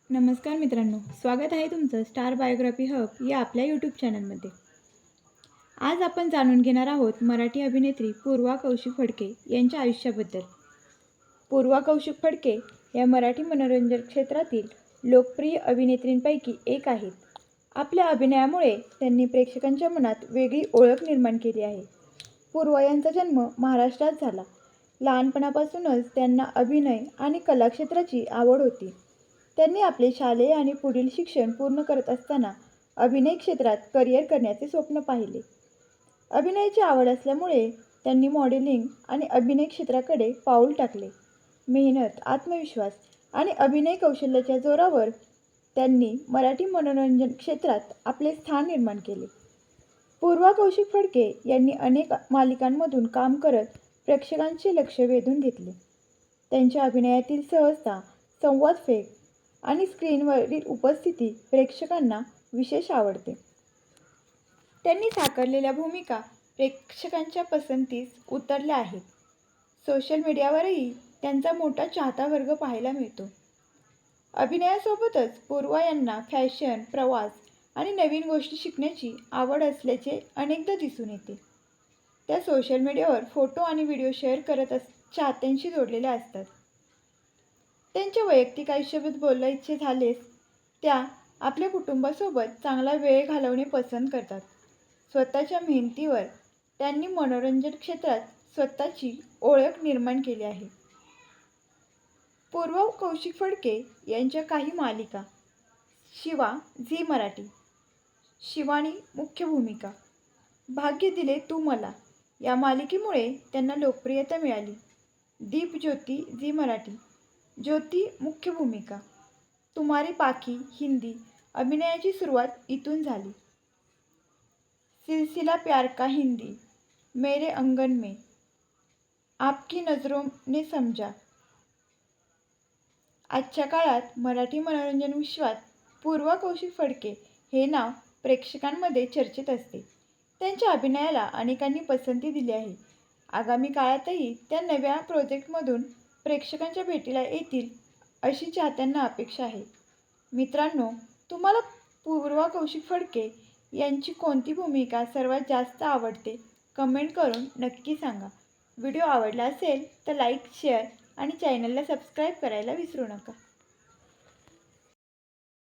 नमस्कार मित्रांनो, स्वागत आहे तुमचं स्टार बायोग्राफी हब या आपल्या यूट्यूब चॅनलमध्ये. आज आपण जाणून घेणार आहोत मराठी अभिनेत्री पूर्वा कौशिक फडके यांच्या आयुष्याबद्दल. पूर्वा कौशिक फडके या मराठी मनोरंजन क्षेत्रातील लोकप्रिय अभिनेत्रींपैकी एक आहेत. आपल्या अभिनयामुळे त्यांनी प्रेक्षकांच्या मनात वेगळी ओळख निर्माण केली आहे. पूर्वा यांचा जन्म महाराष्ट्रात झाला. लहानपणापासूनच त्यांना अभिनय आणि कलाक्षेत्राची आवड होती. त्यांनी आपले शालेय आणि पुढील शिक्षण पूर्ण करत असताना अभिनय क्षेत्रात करिअर करण्याचे स्वप्न पाहिले. अभिनयाची आवड असल्यामुळे त्यांनी मॉडेलिंग आणि अभिनय क्षेत्राकडे पाऊल टाकले. मेहनत, आत्मविश्वास आणि अभिनय कौशल्याच्या जोरावर त्यांनी मराठी मनोरंजन क्षेत्रात आपले स्थान निर्माण केले. पूर्वा कौशिक फडके यांनी अनेक मालिकांमधून काम करत प्रेक्षकांचे लक्ष वेधून घेतले. त्यांच्या अभिनयातील सहजता, संवादफेक आणि स्क्रीनवरील उपस्थिती प्रेक्षकांना विशेष आवडते. त्यांनी साकारलेल्या भूमिका प्रेक्षकांच्या पसंतीस उतरल्या आहेत. सोशल मीडियावरही त्यांचा मोठा चाहता वर्ग पाहायला मिळतो. अभिनयासोबतच पूर्वा यांना फॅशन, प्रवास आणि नवीन गोष्टी शिकण्याची आवड असल्याचे अनेकदा दिसून येते. त्या सोशल मीडियावर फोटो आणि व्हिडिओ शेअर करत चाहत्यांशी जोडलेल्या असतात. त्यांच्या वैयक्तिक आयुष्याबद्दल बोलायचे झालेच, त्या आपल्या कुटुंबासोबत चांगला वेळ घालवणे पसंत करतात. स्वतःच्या मेहनतीवर त्यांनी मनोरंजन क्षेत्रात स्वतःची ओळख निर्माण केली आहे. पूर्वा कौशिक फडके यांच्या काही मालिका. शिवा, झी मराठी. शिवानी मुख्य भूमिका. भाग्य दिले तू मला या मालिकेमुळे त्यांना लोकप्रियता मिळाली. दीपज्योती, झी मराठी. ज्योती मुख्य भूमिका. तुम्हारी पाखी, हिंदी. अभिनयाची सुरुवात इथून झाली. सिलसिला प्यार का, हिंदी. मेरे अंगन में. आपकी नजरों ने समझा. आजच्या काळात मराठी मनोरंजन विश्वात पूर्वा कौशिक फडके हे नाव प्रेक्षकांमध्ये चर्चेत असते. त्यांच्या अभिनयाला अनेकांनी पसंती दिली आहे. आगामी काळातही त्या नव्या प्रोजेक्टमधून प्रेक्षकांच्या भेटीला येतील अशी चाहत्यांना अपेक्षा आहे. मित्रांनो, तुम्हाला पूर्वा कौशिक फडके यांची कोणती भूमिका सर्वात जास्त आवडते कमेंट करून नक्की सांगा. व्हिडिओ आवडला असेल तर लाईक, शेअर आणि चॅनलला सबस्क्राईब करायला विसरू नका.